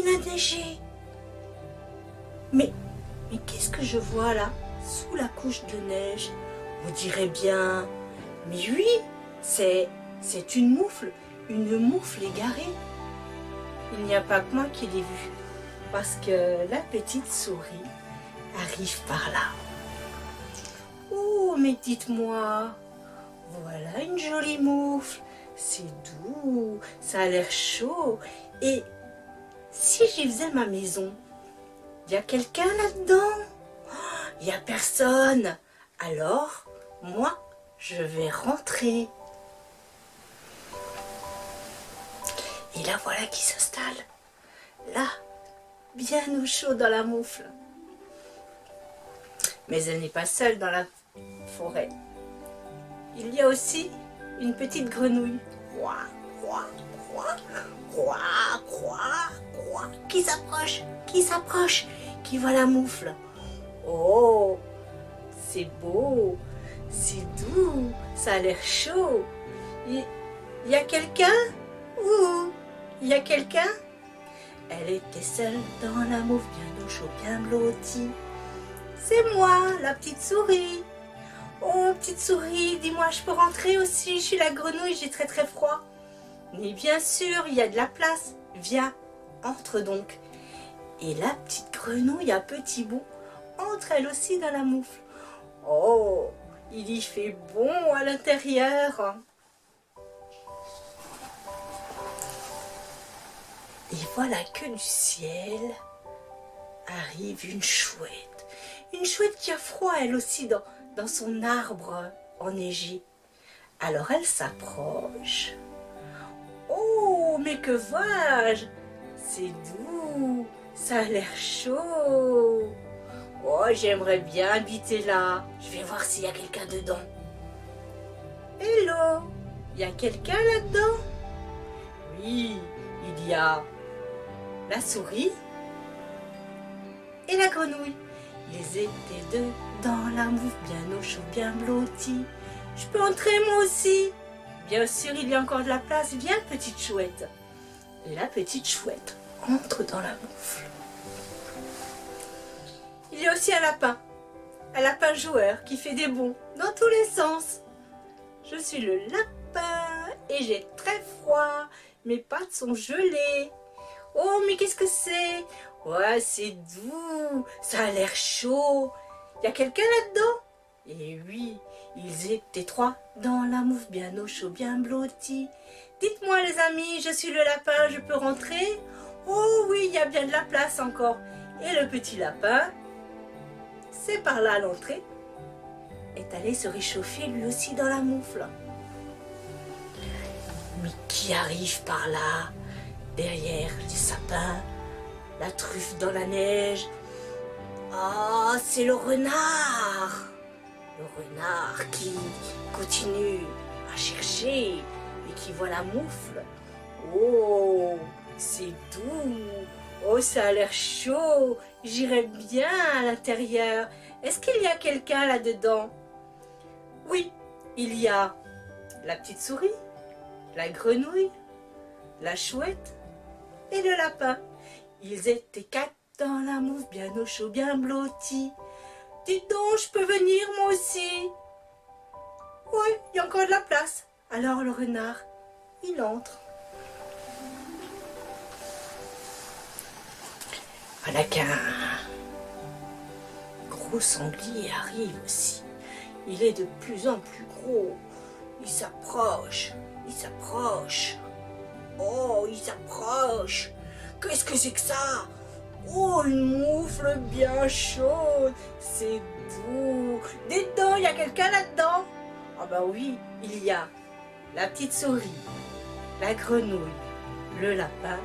il a neigé. Mais qu'est-ce que je vois là, sous la couche de neige? Vous direz bien, mais oui, c'est une moufle égarée. Il n'y a pas que moi qui l'ai vue, parce que la petite souris arrive par là. Oh, mais dites-moi, voilà une jolie moufle, c'est doux, ça a l'air chaud. Et si j'y faisais ma maison, il y a quelqu'un là-dedans? Il n'y a personne. Alors, moi, je vais rentrer. Et la voilà qui s'installe. Là, bien au chaud dans la moufle. Mais elle n'est pas seule dans la forêt. Il y a aussi une petite grenouille. Croix, croix, croix, croix, croix, croix. Qui s'approche, qui voit la moufle. Oh, c'est beau, c'est doux, ça a l'air chaud. Il y a quelqu'un? Ouh, il y a quelqu'un? Elle était seule dans la moufle, bien au chaud, bien blottie. C'est moi, la petite souris. Oh, petite souris, dis-moi, je peux rentrer aussi? Je suis la grenouille, j'ai très très froid. Mais bien sûr, il y a de la place. Viens, entre donc. Et la petite grenouille à petit bout entre elle aussi dans la moufle. Oh, il y fait bon à l'intérieur. Et voilà que du ciel arrive une chouette. Une chouette qui a froid elle aussi dans son arbre enneigé. Alors elle s'approche. Oh, mais que vois-je? C'est doux, ça a l'air chaud. Oh, j'aimerais bien habiter là. Je vais voir s'il y a quelqu'un dedans. Hello, il y a quelqu'un là-dedans? Oui, il y a la souris et la grenouille. Ils étaient deux dans la moufle, bien au chaud, bien blottis. Je peux entrer moi aussi? Bien sûr, il y a encore de la place. Viens, petite chouette. Et la petite chouette entre dans la moufle. Il y a aussi un lapin joueur qui fait des bonds dans tous les sens. Je suis le lapin et j'ai très froid. Mes pattes sont gelées. Oh, mais qu'est-ce que c'est? Ouais, c'est doux, ça a l'air chaud. Il y a quelqu'un là-dedans? Et oui, ils étaient trois dans la moufle, bien au chaud, bien blotti. Dites-moi les amis, je suis le lapin, je peux rentrer? Oh oui, il y a bien de la place encore. Et le petit lapin, c'est par là à l'entrée, est allé se réchauffer lui aussi dans la moufle. Mais qui arrive par là, derrière les sapins, la truffe dans la neige? Ah, c'est le renard! Le renard qui continue à chercher et qui voit la moufle. Oh, c'est doux! Oh, ça a l'air chaud! J'irai bien à l'intérieur. Est-ce qu'il y a quelqu'un là-dedans? Oui, il y a la petite souris, la grenouille, la chouette et le lapin. Ils étaient quatre dans la moufle, bien au chaud, bien blottis. Dites donc, je peux venir moi aussi? Oui, il y a encore de la place. Alors le renard, il entre. Voilà qu'un gros sanglier arrive aussi. Il est de plus en plus gros. Il s'approche, il s'approche. Oh, il s'approche. Qu'est-ce que c'est que ça? Oh, une moufle bien chaude. C'est doux. Dites donc, il y a quelqu'un là-dedans? Ah ben oui, il y a la petite souris, la grenouille, le lapin,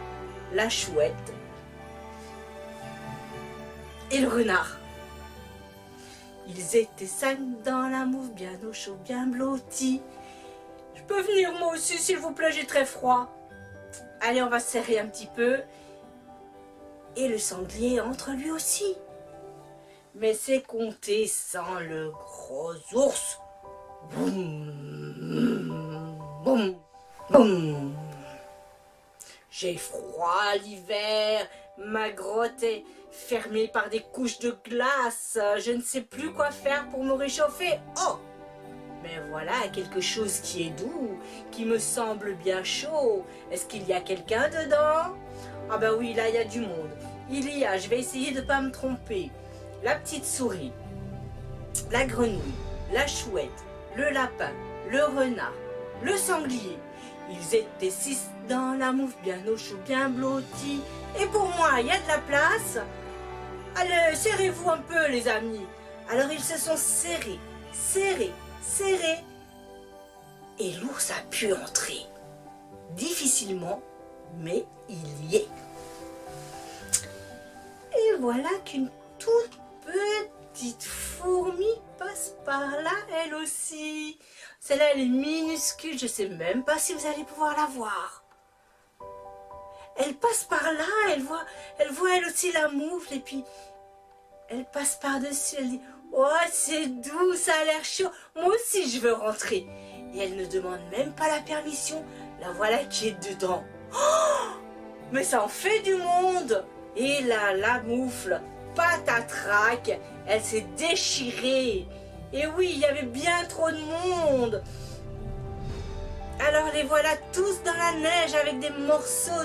la chouette et le renard. Ils étaient cinq dans la moufle, bien au chaud, bien blottis. Je peux venir moi aussi, s'il vous plaît, j'ai très froid. Allez, on va se serrer un petit peu. Et le sanglier entre lui aussi. Mais c'est compté sans le gros ours. Boum, boum, boum. J'ai froid l'hiver, Ma grotte est fermée par des couches de glace. Je ne sais plus quoi faire pour me réchauffer. Oh! Mais voilà quelque chose qui est doux, qui me semble bien chaud. Est-ce qu'il y a quelqu'un dedans? Ah ben oui, là il y a du monde. Il y a, je vais essayer de ne pas me tromper, la petite souris, la grenouille, la chouette, le lapin, le renard, le sanglier. Ils étaient 6 dans la mouffe, bien au chaud, bien blottis. Et pour moi, il y a de la place. Allez, serrez-vous un peu les amis. Alors ils se sont serrés, serrés, serrés. Et l'ours a pu entrer. Difficilement, mais il y est. Et voilà qu'une toute petite fourmi passe par là, elle aussi. Celle-là, elle est minuscule, je ne sais même pas si vous allez pouvoir la voir. Elle passe par là, elle voit elle aussi la moufle, et puis elle passe par-dessus, elle dit « Oh, c'est doux, ça a l'air chaud, moi aussi je veux rentrer. » Et elle ne demande même pas la permission, la voilà qui est dedans. Oh, mais ça en fait du monde. Et là, la moufle, patatrac, elle s'est déchirée. Et oui, il y avait bien trop de monde. Alors les voilà tous dans la neige avec des morceaux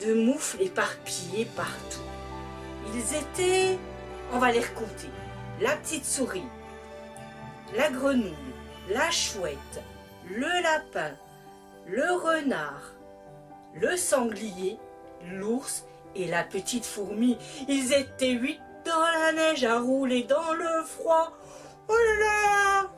de moufle éparpillés partout. Ils étaient, on va les recompter, la petite souris, la grenouille, la chouette, le lapin, le renard, le sanglier, l'ours et la petite fourmi. Ils étaient 8 dans la neige à rouler dans le froid. Oh là là!